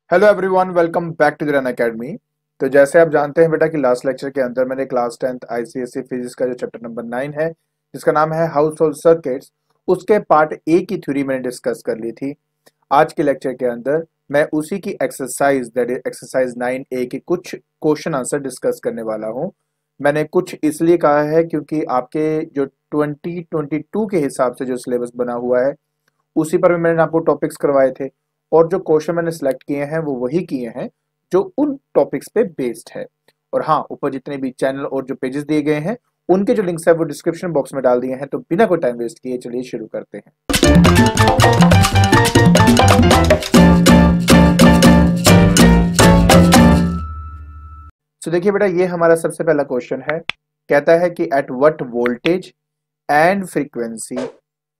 Hello everyone, welcome back to the Run Academy. तो जैसे आप जानते हैं बेटा कि लास्ट लेक्चर के अंदर मैंने क्लास 10th आईसीएसई फिजिक्स का जो चैप्टर नंबर 9 है जिसका नाम है हाउस होल्ड सर्किट्स, उसके पार्ट ए की थ्योरी मैंने डिस्कस कर ली थी। आज के लेक्चर के अंदर मैं उसी की exercise that is exercise 9A के कुछ क्वेश्चन आंसर डिस्कस करने वाला हूँ। मैंने कुछ इसलिए कहा है क्योंकि आपके जो 2022 के हिसाब से जो सिलेबस बना हुआ है उसी पर भी मैंने आपको टॉपिक्स करवाए थे और जो क्वेश्चन मैंने सिलेक्ट किए हैं वो वही किए हैं जो उन टॉपिक्स पे बेस्ड है। और हाँ, ऊपर जितने भी चैनल और जो पेजेस दिए गए हैं उनके जो लिंक्स है वो डिस्क्रिप्शन बॉक्स में डाल दिए हैं। तो बिना कोई टाइम वेस्ट किए चलिए शुरू करते हैं। तो देखिए बेटा, ये हमारा सबसे पहला क्वेश्चन है। कहता है कि at what voltage and frequency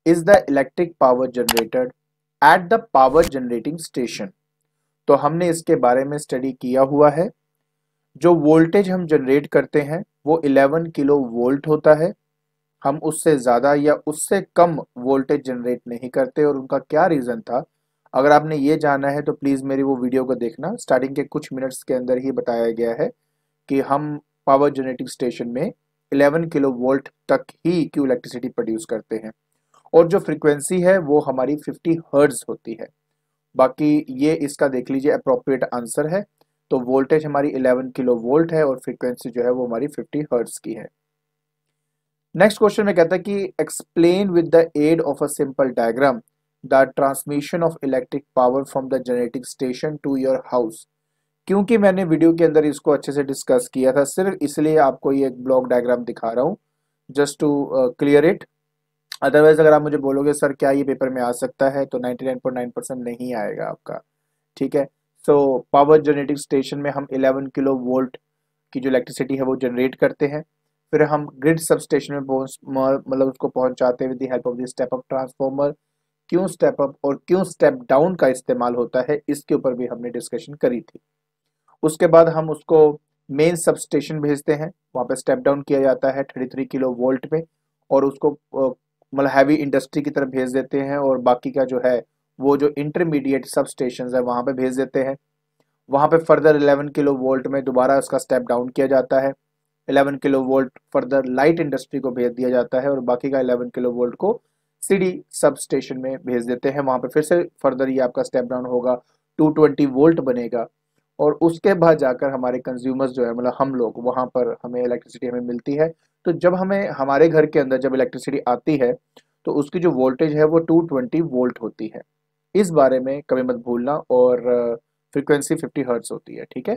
is the electric power generated at the power generating station. तो हमने इसके बारे में स्टडी किया हुआ है। जो वोल्टेज हम जनरेट करते हैं वो 11 किलो वोल्ट होता है। हम उससे ज़्यादा या उससे कम वोल्टेज जनरेट नहीं करते। और उनका क्या रीज़न था, अगर आपने ये जाना है तो प्लीज़ मेरी वो वीडियो को देखना। स्टार्टिंग के कुछ मिनट्स के अंदर ही बताया गया है कि हम पावर जनरेटिंग स्टेशन में 11 किलो वोल्ट तक ही क्यों इलेक्ट्रिसिटी प्रोड्यूस करते हैं। और जो फ्रीक्वेंसी है वो हमारी 50 हर्ट्ज होती है। बाकी ये इसका देख लीजिए अप्रोप्रिएट आंसर है। तो वोल्टेज हमारी 11 किलो वोल्ट है और फ्रीक्वेंसी जो है वो हमारी 50 हर्ट्ज की है। नेक्स्ट क्वेश्चन में कहता है कि explain with the aid of a simple diagram the transmission of electric power from the generating station to your house. क्योंकि मैंने वीडियो के अंदर इसको अच्छे से डिस्कस किया था, सिर्फ इसलिए आपको ये एक ब्लॉक डायग्राम दिखा रहा हूँ just to clear it. Otherwise अगर आप मुझे बोलोगे सर क्या ये पेपर में आ सकता है, तो 99.9% नहीं आएगा आपका। ठीक है। सो पावर जनरेटिंग स्टेशन में हम 11 किलो वोल्ट की जो इलेक्ट्रिसिटी है वो जनरेट करते हैं। फिर हम ग्रिड सब स्टेशन में मतलब उसको पहुंचाते हैं with the help of the step up transformer. क्यों स्टेप अप और क्यों स्टेप डाउन का इस्तेमाल होता है इसके ऊपर भी हमने डिस्कशन करी थी। उसके बाद हम उसको मेन सब स्टेशन भेजते हैं, वहाँ पे स्टेप डाउन किया जाता है 33 किलो वोल्ट पे। और उसको मतलब हैवी इंडस्ट्री की तरफ भेज देते हैं और बाकी का जो है वो जो इंटरमीडिएट सब स्टेशन है वहाँ पे भेज देते हैं। वहाँ पे फर्दर 11 किलो वोल्ट में दोबारा उसका स्टेप डाउन किया जाता है। 11 kilo volt further light industry को भेज दिया जाता है और बाकी का 11 किलो वोल्ट को सीडी सब स्टेशन में भेज देते हैं। वहाँ पे फिर से फर्दर ये आपका स्टेप डाउन होगा, 220 वोल्ट बनेगा। और उसके बाद जाकर हमारे कंज्यूमर्स जो है मतलब हम लोग वहाँ पर हमें इलेक्ट्रिसिटी हमें मिलती है। तो जब हमें हमारे घर के अंदर जब इलेक्ट्रिसिटी आती है तो उसकी जो वोल्टेज है वो 220 वोल्ट होती है। इस बारे में कभी मत भूलना। और फ्रीक्वेंसी 50 हर्ट्ज होती है। ठीक है।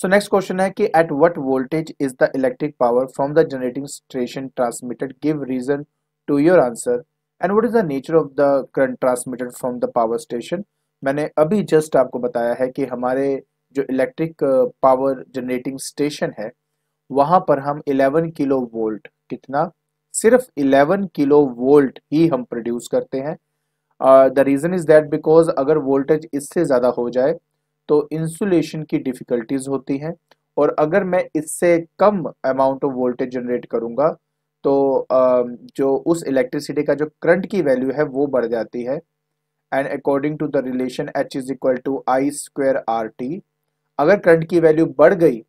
सो नेक्स्ट क्वेश्चन है कि at what voltage is the electric power from the generating station transmitted, give reason to your answer and what is the nature of the current transmitted from the power station. मैंने अभी just आपको बताया है कि हमारे जो electric power generating station है वहां पर हम 11 किलो वोल्ट, कितना, सिर्फ 11 किलो वोल्ट ही हम प्रोड्यूस करते हैं। The reason is that because अगर वोल्टेज इससे ज़्यादा हो जाए तो इंसुलेशन की डिफ़िकल्टीज होती हैं। और अगर मैं इससे कम अमाउंट ऑफ वोल्टेज जनरेट करूँगा तो जो उस इलेक्ट्रिसिटी का जो करंट की वैल्यू है वो बढ़ जाती है। And according to the relation H is equal to I square R T, अगर करंट की वैल्यू बढ़ गई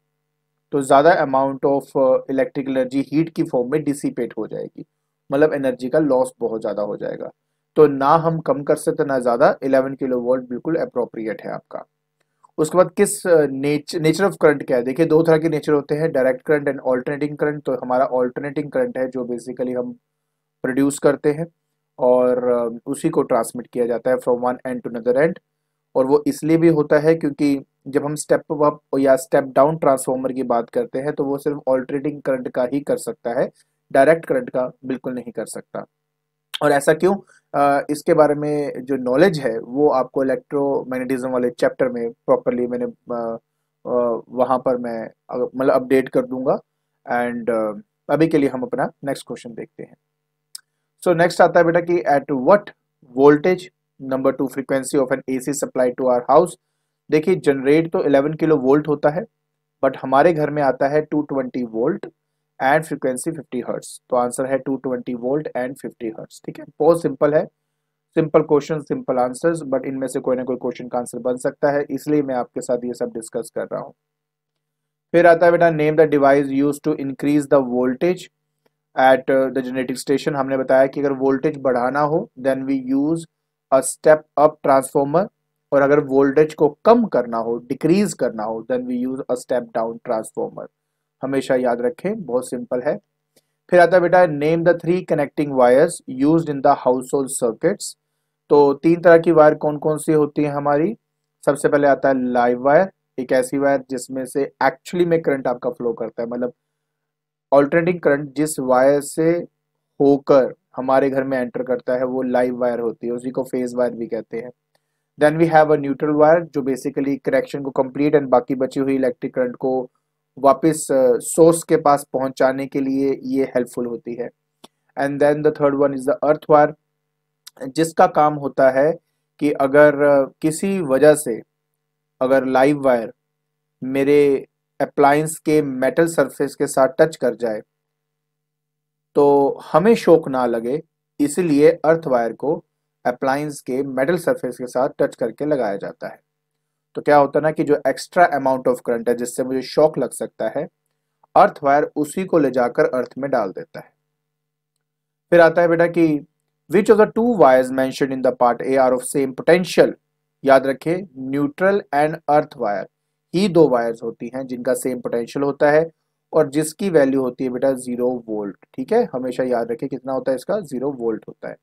तो ज़्यादा amount of electric energy heat की फॉर्म में डिसिपेट हो जाएगी, मतलब एनर्जी का लॉस बहुत ज़्यादा हो जाएगा। तो ना हम कम कर सकते ना ज़्यादा, 11 किलो वोल्ट बिल्कुल अप्रोप्रिएट है आपका। उसके बाद किस नेचर ऑफ करंट क्या है, देखिए दो तरह के नेचर होते हैं, direct current and alternating current. तो हमारा ऑल्टरनेटिंग करंट है जो बेसिकली हम प्रोड्यूस करते हैं और उसी को ट्रांसमिट किया जाता है from one end to another end. और वो इसलिए भी होता है क्योंकि जब हम स्टेप अप या स्टेप डाउन ट्रांसफॉर्मर की बात करते हैं तो वो सिर्फ ऑल्टरनेटिंग करंट का ही कर सकता है, डायरेक्ट करंट का बिल्कुल नहीं कर सकता। और ऐसा क्यों, इसके बारे में जो नॉलेज है वो आपको इलेक्ट्रोमैग्नेटिज्म वाले चैप्टर में प्रॉपरली मैंने वहाँ पर मैं मतलब अपडेट कर दूंगा। एंड अभी के लिए हम अपना नेक्स्ट क्वेश्चन देखते हैं। सो नेक्स्ट आता है बेटा कि at what voltage, number 2 frequency of an AC supply to our house. देखिए जनरेट तो 11 किलो वोल्ट होता है बट हमारे घर में आता है 220 वोल्ट एंड फ्रीक्वेंसी 50 हर्ट्स। तो आंसर है 220 वोल्ट एंड 50 हर्ट्स। ठीक है, बहुत सिंपल है। Simple question simple answers, but इनमें से कोई ना कोई क्वेश्चन का आंसर बन सकता है, इसलिए मैं आपके साथ ये सब डिस्कस कर रहा हूँ। फिर आता है बेटा name the device use to increase the voltage at the generating station. हमने बताया कि अगर वोल्टेज बढ़ाना हो then we use a step up transformer, और अगर वोल्टेज को कम करना हो डिक्रीज करना हो then we use a step down transformer. हमेशा याद रखें, बहुत सिंपल है। फिर आता है बेटा name the three connecting wires used in the house hold circuits. तो तीन तरह की वायर कौन कौन सी होती है हमारी। सबसे पहले आता है लाइव वायर, एक ऐसी वायर जिसमें से एक्चुअली में करंट आपका फ्लो करता है, मतलब ऑल्टरनेटिंग करंट जिस वायर से होकर हमारे घर में एंटर करता है वो लाइव वायर होती है, उसी को फेज वायर भी कहते हैं। Then we have a neutral wire जो बेसिकली कनेक्शन को कंप्लीट एंड बाकी बची हुई इलेक्ट्रिक करंट को वापस सोर्स के पास पहुंचाने के लिए ये हेल्पफुल होती है। And then the third one is the earth wire, जिसका काम होता है कि अगर किसी वजह से अगर लाइव वायर मेरे अप्लायंस के मेटल सरफेस के साथ टच कर जाए तो हमें शॉक ना लगे, इसलिए अर्थ वायर को अप्लायंस के मेटल सरफेस के साथ टच करके लगाया जाता है। तो क्या होता है ना कि जो एक्स्ट्रा अमाउंट ऑफ करंट है जिससे मुझे शॉक लग सकता है, अर्थ वायर उसी को ले जाकर अर्थ में डाल देता है। फिर आता है बेटा कि विच of the two wires mentioned in the part A R of same potential. याद रखें न्यूट्रल एंड अर्थ वायर ही दो वायर्स होती हैं जिनका सेम पोटेंशियल होता है और जिसकी वैल्यू होती है बेटा 0 वोल्ट। ठीक है, हमेशा याद रखें कितना होता है इसका, 0 वोल्ट होता है।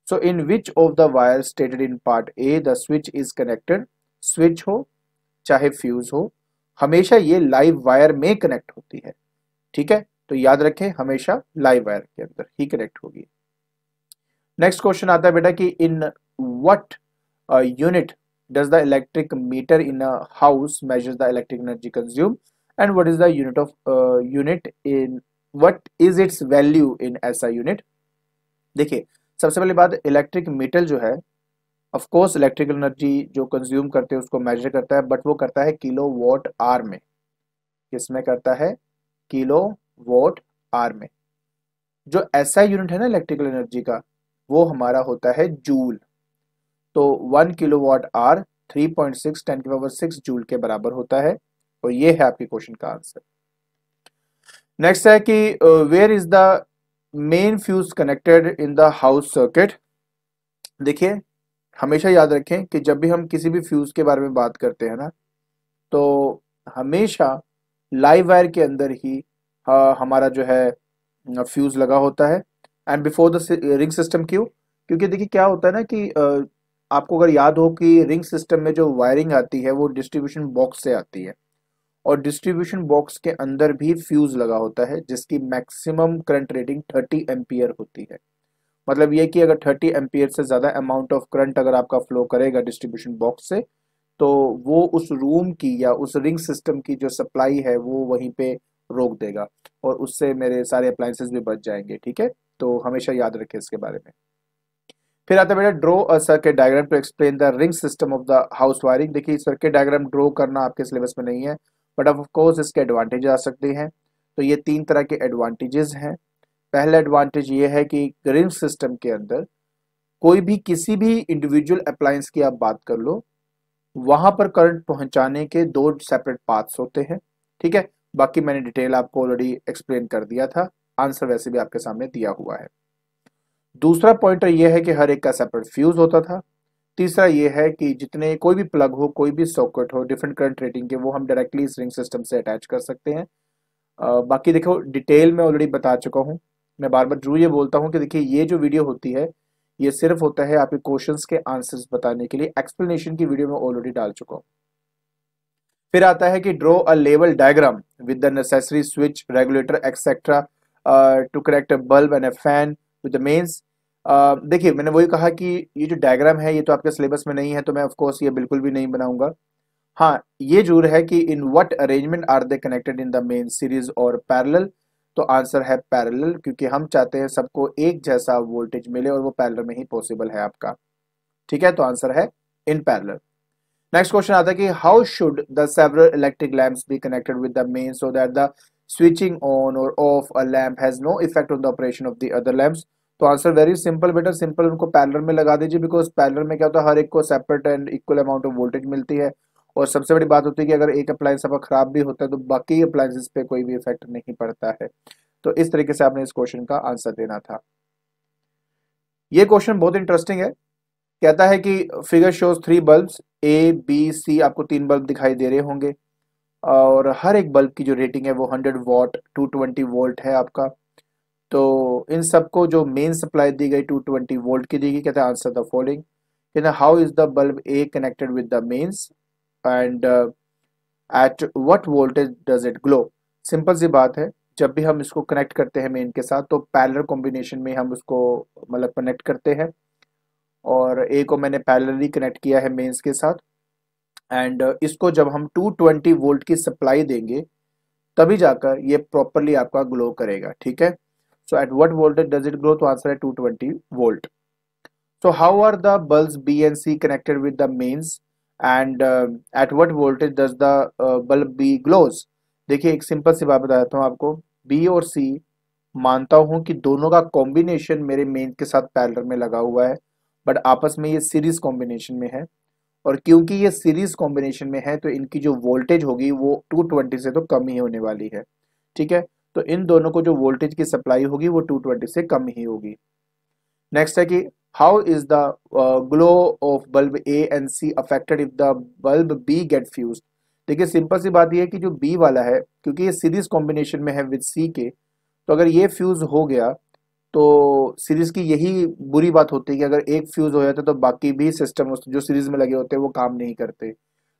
So in which of the wire stated in part A the switch is connected. Switch हो चाहे फ्यूज हो, हमेशा ये लाइव वायर में कनेक्ट होती है। ठीक है, तो याद रखें हमेशा लाइव वायर के अंदर ही कनेक्ट होगी। नेक्स्ट क्वेश्चन आता है बेटा कि in what unit does the electric meter in a house measures the electric energy consumed, and what is the unit in what is its value in SI unit। देखिए सबसे पहली बात, electric meter जो है ऑफ कोर्स इलेक्ट्रिकल एनर्जी जो consume करते हैं उसको मेजर करता है, बट वो करता है किलो वॉट आर में। किसमें करता है, किलो वॉट आर में। जो SI यूनिट है ना इलेक्ट्रिकल एनर्जी का, वो हमारा होता है जूल। तो 1 किलोवाट आर 3.6 10⁻⁶ जूल के बराबर होता है, और ये है आपके क्वेश्चन का आंसर। नेक्स्ट है कि where is the main fuse connected in the house circuit. देखिए हमेशा याद रखें कि जब भी हम किसी भी फ्यूज के बारे में बात करते हैं ना, तो हमेशा लाइव वायर के अंदर ही हमारा जो है फ्यूज लगा होता है and before the ring system. क्यों? क्योंकि देखिए क्या होता है ना कि आपको अगर याद हो कि रिंग सिस्टम में जो वायरिंग आती है वो डिस्ट्रीब्यूशन बॉक्स से आती है, और डिस्ट्रीब्यूशन बॉक्स के अंदर भी फ्यूज लगा होता है जिसकी मैक्सिमम करंट रेटिंग 30 एम्पियर होती है। मतलब ये कि अगर 30 एम्पियर से ज़्यादा अमाउंट ऑफ करंट अगर आपका फ्लो करेगा डिस्ट्रीब्यूशन बॉक्स से, तो वो उस रूम की या उस रिंग सिस्टम की जो सप्लाई है वो वहीं पे रोक देगा, और उससे मेरे सारे अप्लायंसेस भी बच जाएंगे। ठीक है, तो हमेशा याद रखें इसके बारे में। फिर आता है बेटा draw a circuit diagram to explain the ring system of the house wiring. देखिए सर्किट डायग्राम ड्रॉ करना आपके सिलेबस में नहीं है, बट ऑफ कोर्स इसके एडवांटेज आ सकते हैं। तो ये तीन तरह के एडवांटेजेस हैं। पहला एडवांटेज ये है कि रिंग सिस्टम के अंदर कोई भी किसी भी इंडिविजुअल अप्लायंस की आप बात कर लो, वहां पर करंट पहुंचाने के दो सेपरेट पाथ्स होते हैं। ठीक है, बाकी मैंने डिटेल आपको ऑलरेडी एक्सप्लेन कर दिया था, आंसर वैसे भी आपके सामने दिया हुआ है। दूसरा पॉइंटर यह है कि हर एक का सेपरेट फ्यूज होता था। तीसरा यह है कि जितने कोई भी प्लग हो, कोई भी सॉकेट हो डिफरेंट करंट रेटिंग के, वो हम डायरेक्टली इस रिंग सिस्टम से अटैच कर सकते हैं। बाकी देखो डिटेल में ऑलरेडी बता चुका हूँ। मैं बार बार जरूर ये बोलता हूँ कि देखिए ये जो वीडियो होती है ये सिर्फ होता है आपके क्वेश्चंस के आंसर्स बताने के लिए, एक्सप्लेनेशन की वीडियो में ऑलरेडी डाल चुका हूँ। फिर आता है कि draw a level diagram with the necessary switch regulator etcetera to connect a bulb and a fan with the mains. देखिए मैंने वही कहा कि ये जो डायग्राम है ये तो आपके सिलेबस में नहीं है, तो मैं ऑफ कोर्स ये बिल्कुल भी नहीं बनाऊंगा। हाँ ये जरूर है कि in what arrangement are they connected in the main series और पैरेलल। तो आंसर है पैरेलल, क्योंकि हम चाहते हैं सबको एक जैसा वोल्टेज मिले और वो पैरेलल में ही पॉसिबल है आपका। ठीक है, तो आंसर है इन पैरेलल। नेक्स्ट क्वेश्चन आता है कि how should the several electric lamps be connected with the main so that the switching on or off a lamp has no effect on the operation of the other lamps. तो answer very simple बेटा, simple उनको parallel में लगा दीजिए, because parallel में क्या होता है, हर एक को separate and equal amount of voltage मिलती है। और सबसे बड़ी बात होती है कि अगर एक अप्लायंस आपका खराब भी होता है तो बाकी अप्लायंसेस पे कोई भी इफेक्ट नहीं पड़ता है। तो इस तरीके से आपने इस क्वेश्चन का आंसर देना था। ये क्वेश्चन बहुत इंटरेस्टिंग है। कहता है कि figure shows 3 bulbs A B C, आपको 3 बल्ब दिखाई दे रहे होंगे और हर एक बल्ब की जो रेटिंग है वो 100 वॉट 220 वोल्ट है आपका। तो इन सबको जो मेन सप्लाई दी गई 220 वोल्ट की दी गई। कहता है आंसर द फॉलोइंग। कहता है how is the bulb A connected with the mains and at what voltage does it glow. Simple सी बात है, जब भी हम इसको कनेक्ट करते हैं मेन के साथ तो पैरेलल कॉम्बिनेशन में हम उसको मतलब कनेक्ट करते हैं। और ए को मैंने पैरेलली कनेक्ट किया है मेंस के साथ एंड इसको जब हम 220 वोल्ट की सप्लाई देंगे तभी जाकर ये प्रॉपरली आपका ग्लो करेगा। ठीक है, so at what voltage does it glow, तो आंसर है 220 volt. So how are the bulbs B and C connected with the mains and at what voltage does the bulb B glows? देखिए एक simple सी बात बता देता हूँ आपको, B और C मानता हूँ कि दोनों का कॉम्बिनेशन मेरे मेन के साथ पैरेलल में लगा हुआ है, बट आपस में ये सीरीज कॉम्बिनेशन में है। और क्योंकि ये सीरीज कॉम्बिनेशन में है तो इनकी जो वोल्टेज होगी वो 220 से तो कम ही होने वाली है। ठीक है, तो इन दोनों को जो वोल्टेज की सप्लाई होगी वो 220 से कम ही होगी। नेक्स्ट है कि how is the glow of bulb A and C affected if the bulb B get fuse. देखिए सिंपल सी बात यह है कि जो बी वाला है क्योंकि ये सीरीज कॉम्बिनेशन में है विद सी के, तो अगर ये फ्यूज हो गया तो सीरीज की यही बुरी बात होती है कि अगर एक फ्यूज हो जाता है तो बाकी भी सिस्टम जो सीरीज में लगे होते हैं वो काम नहीं करते,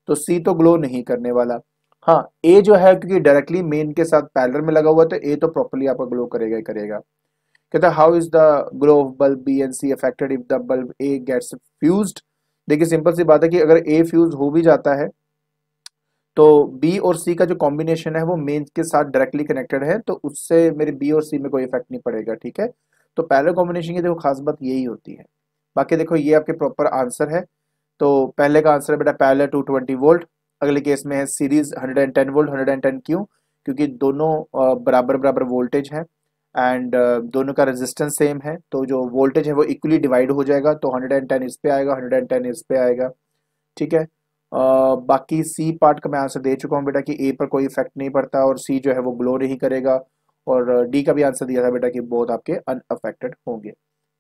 तो सी तो ग्लो नहीं करने वाला। हाँ, ए जो है क्योंकि डायरेक्टली मेन के साथ पैरेलल में लगा हुआ है तो ए तो प्रॉपर्ली आपका ग्लो करेगा ही करेगा। कहता है how is the glow of bulb B and C affected if the bulb A gets fused. देखिए सिंपल सी बात है कि अगर ए फ्यूज हो भी जाता है तो बी और सी का जो कॉम्बिनेशन है वो मेन के साथ डायरेक्टली कनेक्टेड है, तो उससे मेरे बी और सी में कोई इफेक्ट नहीं पड़ेगा। ठीक है, तो पैरेलल कॉम्बिनेशन की देखो खास बात यही होती है। बाकी देखो ये आपके प्रॉपर आंसर है। तो पहले का आंसर है बेटा पैरेलल 220 वोल्ट, अगले केस में है सीरीज 110 वोल्ट। 110 क्यों, क्योंकि दोनों बराबर बराबर वोल्टेज है एंड दोनों का रेजिस्टेंस सेम है, तो जो वोल्टेज है वो इक्वली डिवाइड हो जाएगा, तो 110 इस पे आएगा, 110 इस पे आएगा। ठीक है, बाकी सी पार्ट का मैं आंसर दे चुका हूँ बेटा कि ए पर कोई इफेक्ट नहीं पड़ता और सी जो है वो ग्लो नहीं करेगा। और डी का भी आंसर दिया था बेटा कि बोथ आपके अनअफेक्टेड होंगे।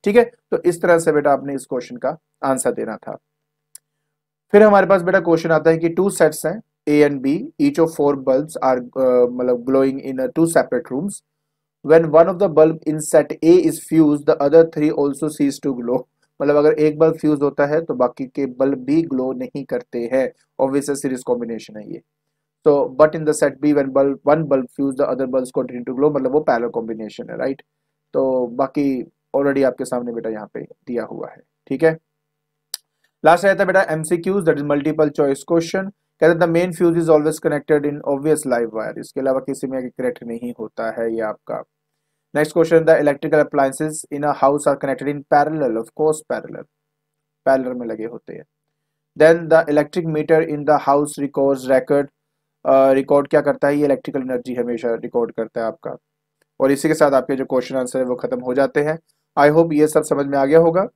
ठीक है, तो इस तरह से बेटा आपने इस क्वेश्चन का आंसर देना था। फिर हमारे पास बेटा क्वेश्चन आता है कि 2 सेट्स हैं A and B, each of 4 bulbs are मतलब glowing in 2 separate rooms. When one of the bulb in set A is fused, the other 3 also cease to glow। मतलब अगर एक बल्ब फ्यूज होता है तो बाकी के बल्ब भी ग्लो नहीं करते हैं। ऑब्वियस सीरीज कॉम्बिनेशन है ये। तो but in the set B when bulb one bulb fuse the other bulbs continue to glow, मतलब वो पैरेलल कॉम्बिनेशन है, राइट। तो बाकी ऑलरेडी आपके सामने बेटा यहाँ पे दिया हुआ है। ठीक है, लास्ट रहता है बेटा MCQs, that is multiple choice question. कहते हैं the main fuse is always connected in obvious live wire, इसके अलावा किसी में कनेक्ट नहीं होता है ये आपका। Next question, the electrical appliances in a house are connected in parallel, of course parallel में लगे होते हैं। Then the electric meter in the house records record क्या करता है, ये इलेक्ट्रिकल एनर्जी हमेशा रिकॉर्ड करता है आपका। और इसी के साथ आपके जो क्वेश्चन आंसर है वो खत्म हो जाते हैं। आई होप ये सब समझ में आ गया होगा।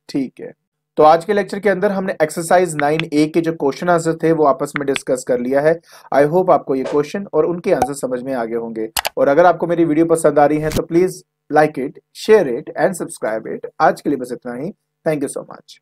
ठीक है, तो आज के लेक्चर के अंदर हमने एक्सरसाइज 9A के जो क्वेश्चन आंसर थे वो आपस में डिस्कस कर लिया है। आई होप आपको ये क्वेश्चन और उनके आंसर समझ में आ गए होंगे। और अगर आपको मेरी वीडियो पसंद आ रही है तो please like it, share it and subscribe it. आज के लिए बस इतना ही। Thank you so much.